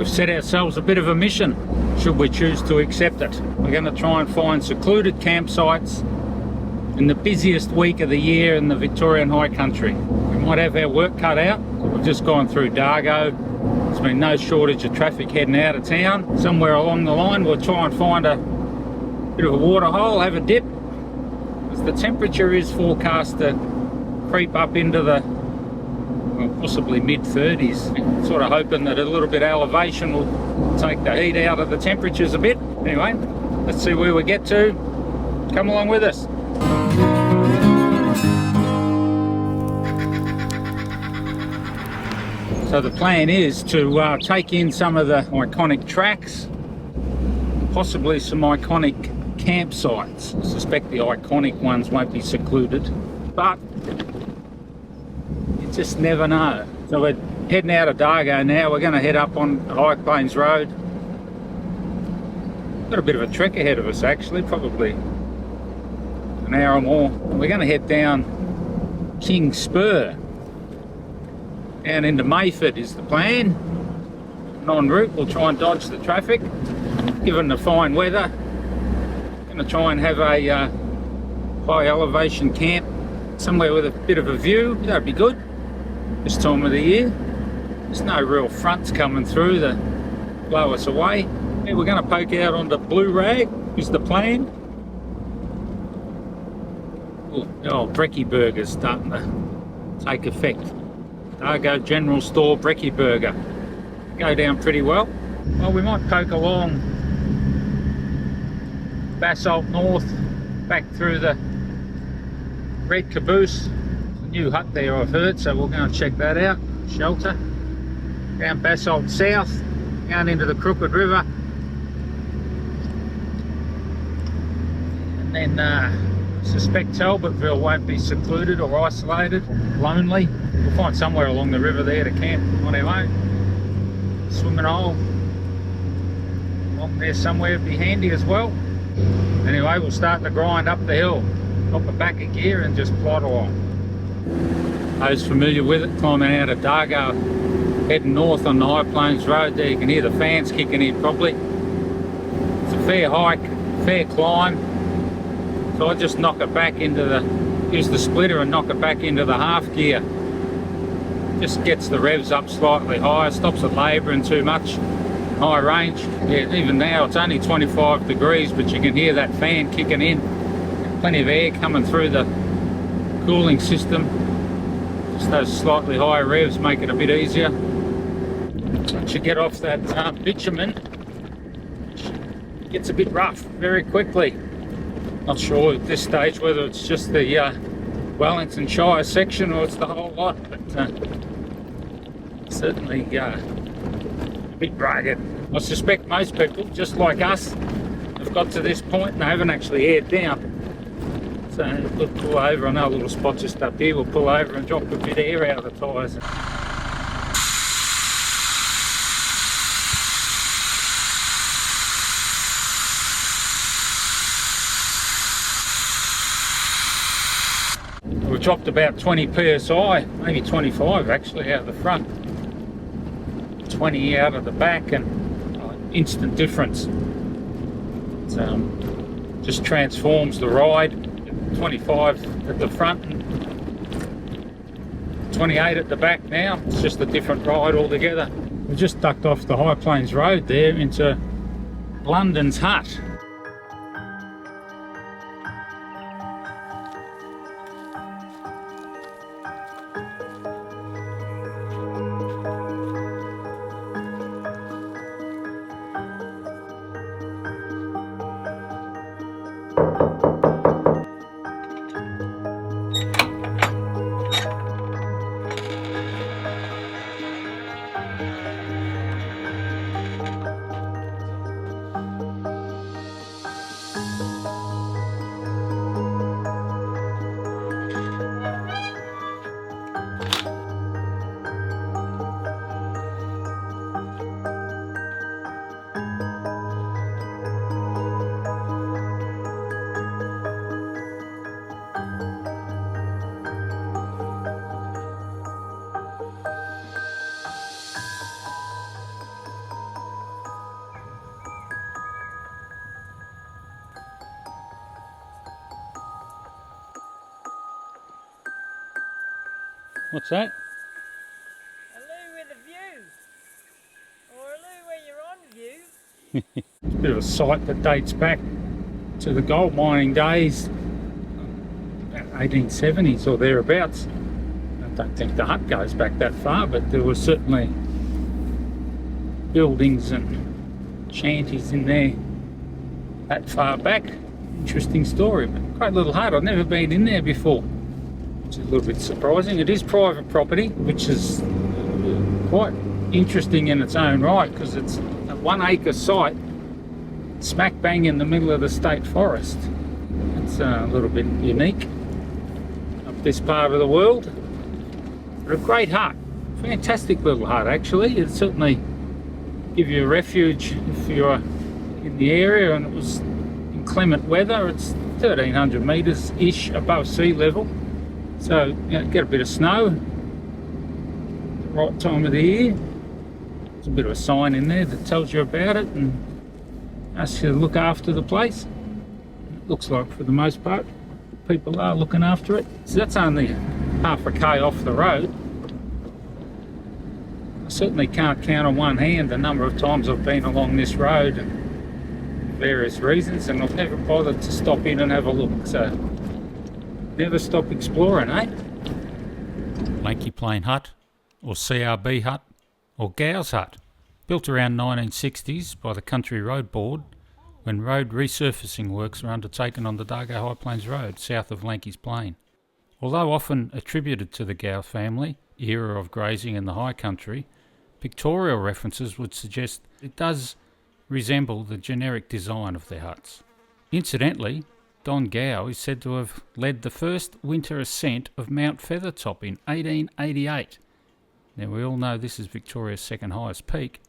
We've set ourselves a bit of a mission, should we choose to accept it. We're going to try and find secluded campsites in the busiest week of the year in the Victorian High Country. We might have our work cut out. We've just gone through Dargo. There's been no shortage of traffic heading out of town. Somewhere along the line we'll try and find a bit of a waterhole, have a dip. As the temperature is forecast to creep up into the possibly mid-30s. Sort of hoping that a little bit of elevation will take the heat out of the temperatures a bit. Anyway, let's see where we get to. Come along with us. So the plan is to take in some of the iconic tracks, possibly some iconic campsites. I suspect the iconic ones won't be secluded, but you just never know. So we're heading out of Dargo now. We're going to head up on High Plains Road. Got a bit of a trek ahead of us actually, probably an hour or more. We're going to head down King Spur. Down into Mayford is the plan. And en route we'll try and dodge the traffic. Given the fine weather, going to try and have a high elevation camp somewhere with a bit of a view. That'd be good this time of the year. There's no real fronts coming through that blow us away. Yeah, we're going to poke out onto Blue Rag is the plan. Oh, brekkie burger's starting to take effect. Dargo General Store brekkie burger. Go down pretty well. Well, we might poke along Basalt North, back through the Red Caboose. There's a new hut there I've heard, so we'll go and check that out. Shelter. Down Basalt South, down into the Crooked River. And then suspect Talbotville won't be secluded or isolated, lonely. We'll find somewhere along the river there to camp on our own. Swimming hole along there somewhere would be handy as well. Anyway, we'll start to grind up the hill, hop it back a gear and just plod along. Those familiar with it, climbing out of Dargo, heading north on the High Plains Road there, you can hear the fans kicking in probably. It's a fair hike, fair climb. So I just knock it back into use the splitter and knock it back into the half gear. Just gets the revs up slightly higher, stops it labouring too much. High range. Yeah, even now it's only 25 degrees, but you can hear that fan kicking in. Plenty of air coming through the cooling system. Just those slightly higher revs make it a bit easier. Once you get off that bitumen, it gets a bit rough very quickly. Not sure at this stage whether it's just the Wellington Shire section or it's the whole lot, but certainly a bit rugged. I suspect most people, just like us, have got to this point and they haven't actually aired down. So we'll pull over. I know a little spot just up here. We'll pull over and drop a bit of air out of the tyres. We've dropped about 20 psi, maybe 25 actually, out of the front. 20 out of the back, and instant difference. It just transforms the ride. 25 at the front and 28 at the back now. It's just a different ride altogether. We just ducked off the High Plains Road there into London's Hut. What's that? A loo with a view. Or a loo where you're on view. It's a bit of a site that dates back to the gold mining days, about 1870s or thereabouts. I don't think the hut goes back that far, but there were certainly buildings and shanties in there that far back. Interesting story, but great little hut. I've never been in there before, which is a little bit surprising. It is private property, which is quite interesting in its own right, because it's a 1 acre site smack bang in the middle of the state forest. It's a little bit unique up this part of the world. But a great hut, fantastic little hut actually. It certainly give you a refuge if you're in the area, and it was inclement weather. It's 1300 metres ish above sea level, so you know, get a bit of snow at the right time of the year. There's a bit of a sign in there that tells you about it and asks you to look after the place. It looks like for the most part people are looking after it. So that's only half a k off the road. I certainly can't count on one hand the number of times I've been along this road for various reasons, and I've never bothered to stop in and have a look. So never stop exploring, eh? Lanky Plain Hut, or CRB Hut, or Gaos Hut, built around 1960s by the Country Road Board when road resurfacing works were undertaken on the Dargo High Plains Road south of Lanky Plain. Although often attributed to the Gaos family, era of grazing in the High Country, pictorial references would suggest it does resemble the generic design of their huts. Incidentally, Don Gao is said to have led the first winter ascent of Mount Feathertop in 1888. Now we all know this is Victoria's second highest peak.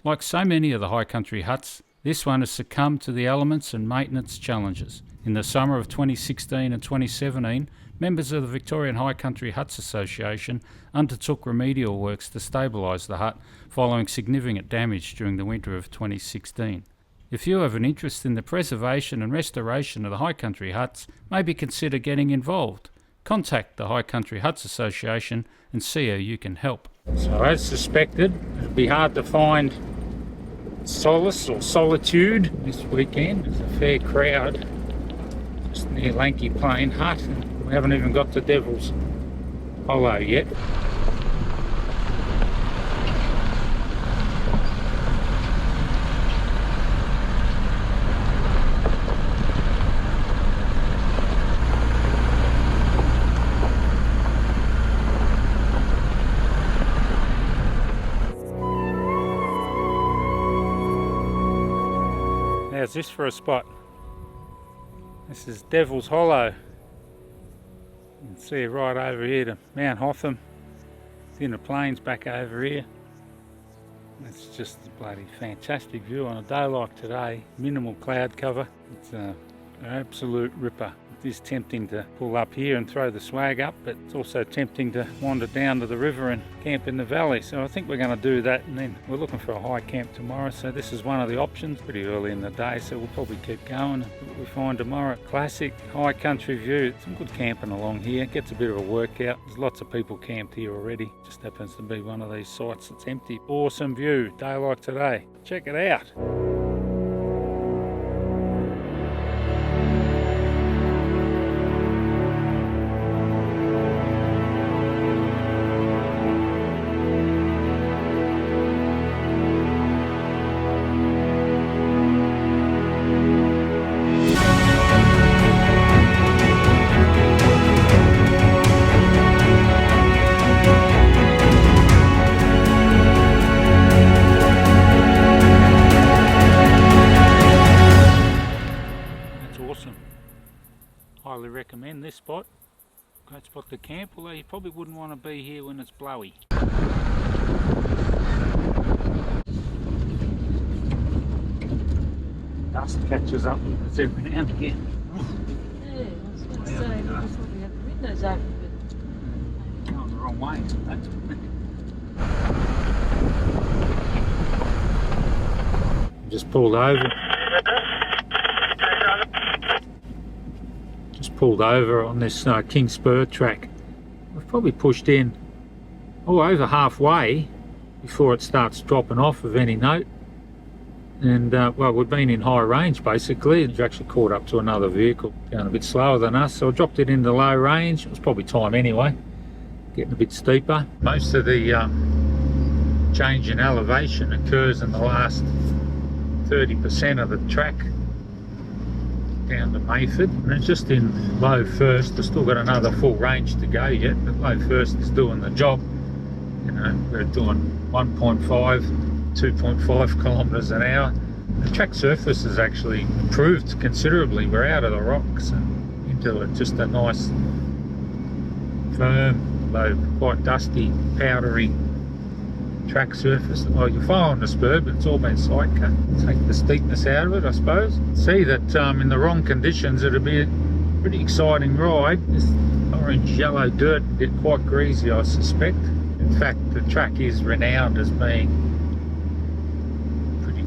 Like so many of the High Country huts, this one has succumbed to the elements and maintenance challenges. In the summer of 2016 and 2017, members of the Victorian High Country Huts Association undertook remedial works to stabilise the hut following significant damage during the winter of 2016. If you have an interest in the preservation and restoration of the High Country huts, maybe consider getting involved. Contact the High Country Huts Association and see how you can help. So as suspected, it'd be hard to find solace or solitude this weekend. There's a fair crowd just near Lanky Plain Hut, and we haven't even got to Devil's Hollow yet. How's this for a spot? This is Devil's Hollow. You can see it right over here to Mount Hotham. It's in the plains back over here. It's just a bloody fantastic view on a day like today. Minimal cloud cover. It's an absolute ripper. It is tempting to pull up here and throw the swag up, but it's also tempting to wander down to the river and camp in the valley. So I think we're going to do that, and then we're looking for a high camp tomorrow. So this is one of the options. Pretty early in the day, so we'll probably keep going. What we find tomorrow, classic high country view. Some good camping along here. Gets a bit of a workout. There's lots of people camped here already. Just happens to be one of these sites that's empty. Awesome view, day like today. Check it out. Highly recommend this spot. Great spot to camp, although you probably wouldn't want to be here when it's blowy. Dust catches up with us every now and again. Yeah, I was going to say, we just probably have the windows open, but Going the wrong way. Just pulled over. Pulled over on this King Spur track. We've probably pushed in over halfway before it starts dropping off of any note. And well, we've been in high range basically. It's actually caught up to another vehicle going a bit slower than us, so I dropped it into low range. It was probably time anyway, getting a bit steeper. Most of the change in elevation occurs in the last 30% of the track down to Mayford, and it's just in low first. I've still got another full range to go yet, but low first is doing the job. You know, we're doing 1.5 2.5 kilometres an hour. The track surface has actually improved considerably. We're out of the rocks and into just a nice firm, though quite dusty, powdery track surface. Well, you're following the spur, but it's all been side cut. Take the steepness out of it, I suppose. See that in the wrong conditions it'll be a pretty exciting ride. This orange yellow dirt will get quite greasy, I suspect. In fact, the track is renowned as being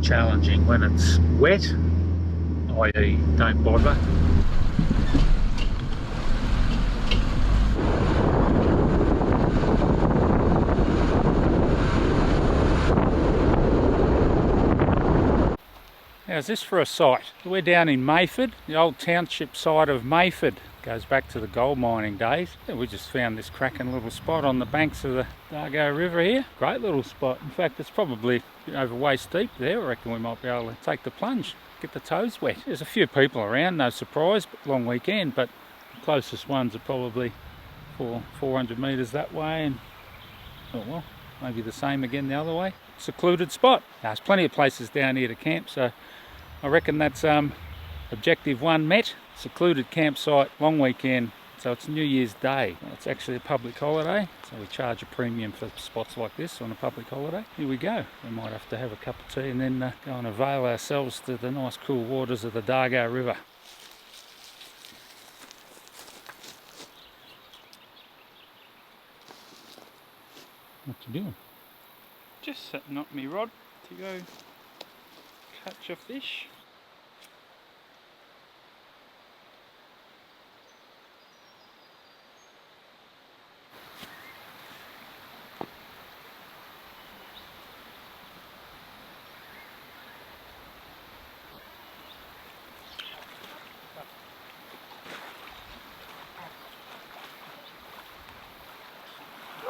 challenging when it's wet, i.e. don't bother. How's this for a site? We're down in Mayford, the old township site of Mayford. Goes back to the gold mining days. Yeah, we just found this cracking little spot on the banks of the Dargo River here. Great little spot. In fact, it's probably over waist deep there. I reckon we might be able to take the plunge, get the toes wet. There's a few people around, no surprise, but long weekend, but the closest ones are probably 400 metres that way, and oh well, maybe the same again the other way. Secluded spot. There's plenty of places down here to camp, so I reckon that's objective one met. Secluded campsite, long weekend, so it's New Year's Day. It's actually a public holiday, so we charge a premium for spots like this on a public holiday. Here we go. We might have to have a cup of tea and then go and avail ourselves to the nice cool waters of the Dargo River. What you doing? Just setting up my rod to go catch a fish.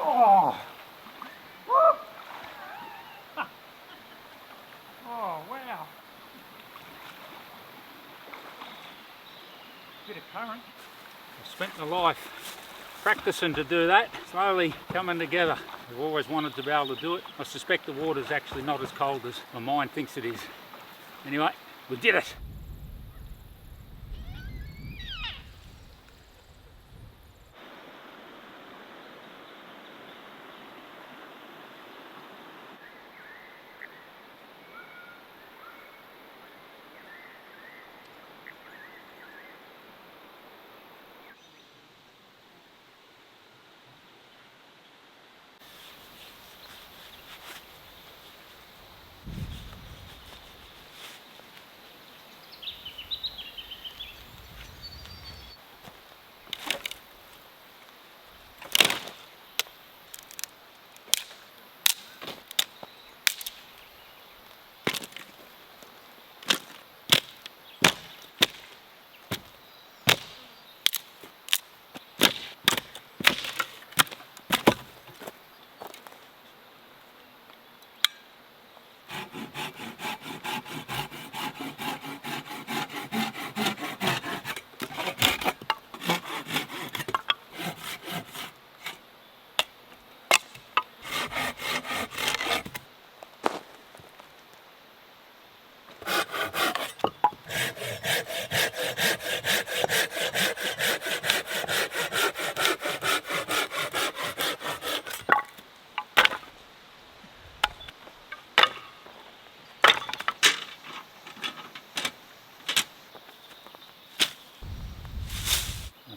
Oh! Oh, wow! Bit of current. I've spent my life practicing to do that, slowly coming together. I've always wanted to be able to do it. I suspect the water's actually not as cold as my mind thinks it is. Anyway, we did it!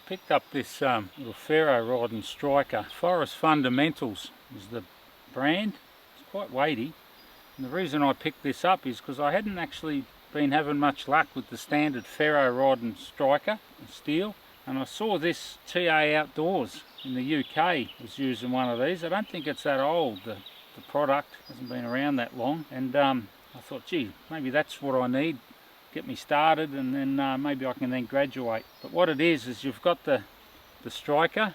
Picked up this little ferro rod and striker. Forest Fundamentals is the brand. It's quite weighty, and the reason I picked this up is because I hadn't actually been having much luck with the standard ferro rod and striker and steel, and I saw this TA Outdoors in the UK was using one of these. I don't think it's that old. The product hasn't been around that long, and I thought, gee, maybe that's what I need, get me started, and then maybe I can then graduate. But what it is you've got the striker,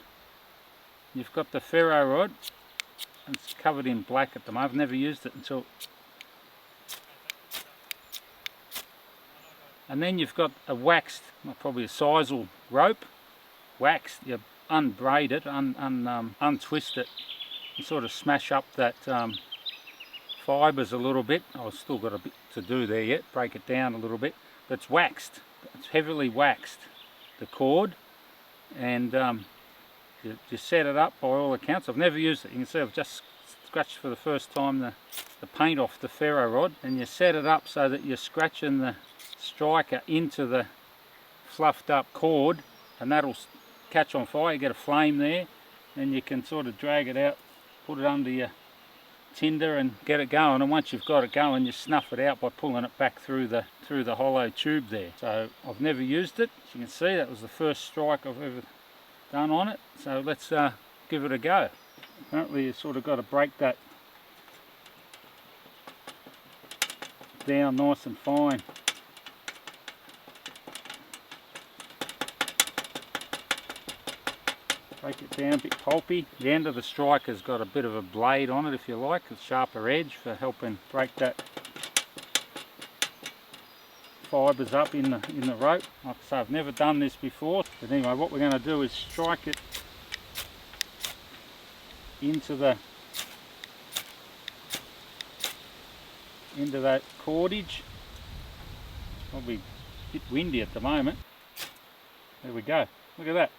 you've got the ferro rod, and it's covered in black at the moment. I've never used it until. And then you've got a waxed, probably a sisal rope, waxed. You unbraid it, untwist it, and sort of smash up that fibres a little bit. I've still got a bit to do there yet, break it down a little bit. But it's waxed, it's heavily waxed, the cord, and you set it up by all accounts. I've never used it. You can see I've just scratched for the first time the paint off the ferro rod, and you set it up so that you're scratching the striker into the fluffed up cord, and that'll catch on fire. You get a flame there, and you can sort of drag it out, put it under your tinder and get it going. And once you've got it going, you snuff it out by pulling it back through the hollow tube there. So I've never used it. As you can see, that was the first strike I've ever done on it. So let's give it a go. Apparently you sort of got to break that down nice and fine. Break it down, a bit pulpy. The end of the striker's got a bit of a blade on it, if you like, a sharper edge for helping break that fibres up in the rope. Like I say, I've never done this before. But anyway, what we're going to do is strike it into that cordage. Probably a bit windy at the moment. There we go. Look at that.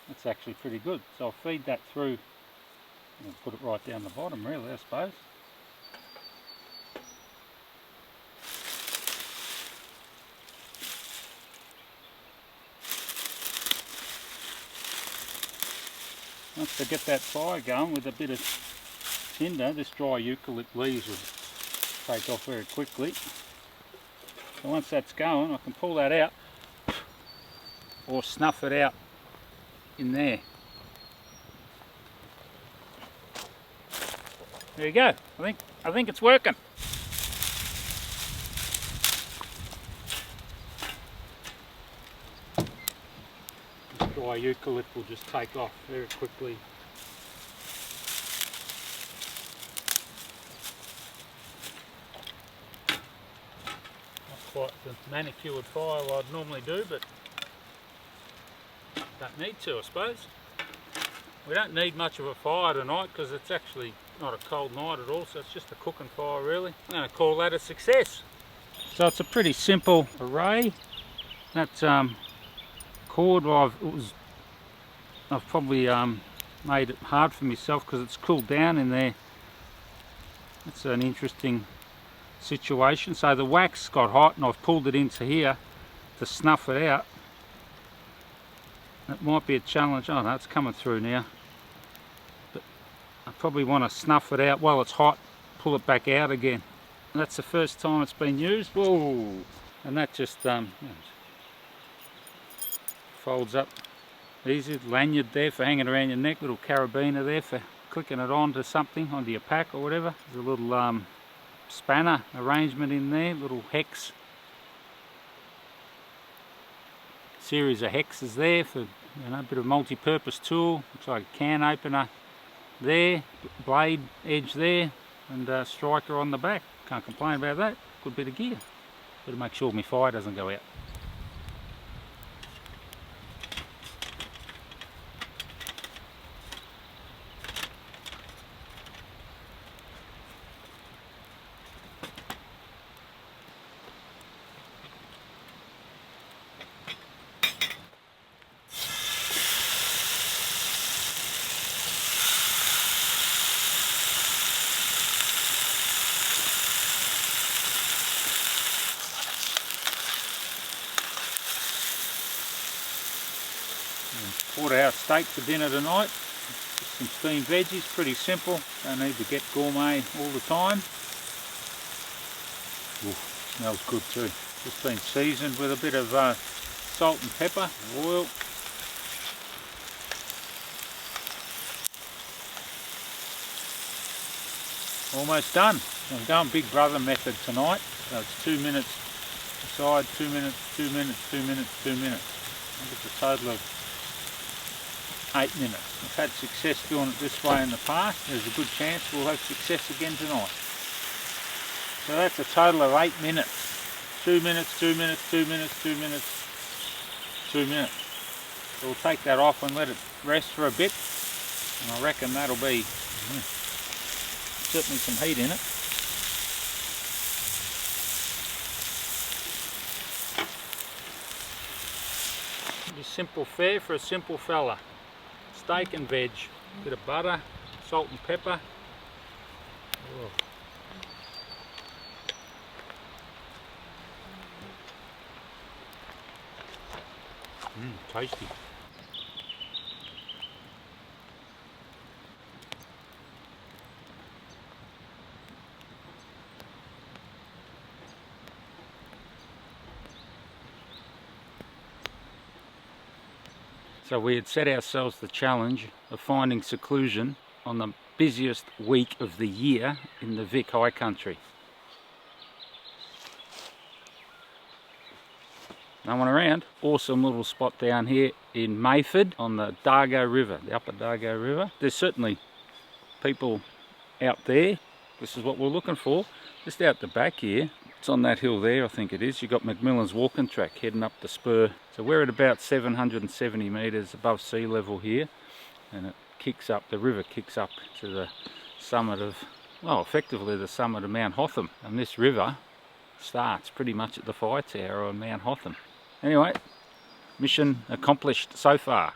That's actually pretty good. So I'll feed that through and put it right down the bottom, really, I suppose. Once I get that fire going with a bit of tinder, this dry eucalypt leaves will take off very quickly. So once that's going, I can pull that out or snuff it out in there. There you go. I think it's working. This dry eucalypt will just take off very quickly. Not quite the manicured fire I'd normally do, but don't need to, I suppose. We don't need much of a fire tonight because it's actually not a cold night at all, so it's just a cooking fire really. I'm going to call that a success. So it's a pretty simple array. That cord, I've probably made it hard for myself because it's cooled down in there. It's an interesting situation. So the wax got hot and I've pulled it into here to snuff it out. It might be a challenge. Oh no, it's coming through now. But I probably want to snuff it out while it's hot, pull it back out again. And that's the first time it's been used. Whoa! And that just folds up easy. Lanyard there for hanging around your neck, little carabiner there for clicking it onto something, onto your pack or whatever. There's a little spanner arrangement in there, little hex. Series of hexes there for a bit of multi-purpose tool. Looks like a can opener there, blade edge there, and a striker on the back. Can't complain about that. Good bit of gear. Got to make sure my fire doesn't go out. Porterhouse steak for dinner tonight. Some steamed veggies, pretty simple. Don't need to get gourmet all the time. Ooh, smells good too. Just been seasoned with a bit of salt and pepper, oil. Almost done. I'm going Big Brother method tonight. So it's 2 minutes aside, 2 minutes, 2 minutes, 2 minutes, 2 minutes. I think it's a total of 8 minutes. I've had success doing it this way in the past. There's a good chance we'll have success again tonight. So that's a total of 8 minutes. 2 minutes, 2 minutes, 2 minutes, 2 minutes, 2 minutes. So we'll take that off and let it rest for a bit. And I reckon that'll be certainly some heat in it. Just simple fare for a simple fella. Steak and veg, bit of butter, salt and pepper. Oh. Tasty. So we had set ourselves the challenge of finding seclusion on the busiest week of the year in the Vic High Country. No one around. Awesome little spot down here in Mayford on the Dargo River, the upper Dargo River. There's certainly people out there. This is what we're looking for. Just out the back here, it's on that hill there, I think it is. You've got McMillan's walking track heading up the Spur. So we're at about 770 metres above sea level here, and it kicks up, the river kicks up to the summit of, well, effectively the summit of Mount Hotham. And this river starts pretty much at the fire tower on Mount Hotham. Anyway, mission accomplished so far.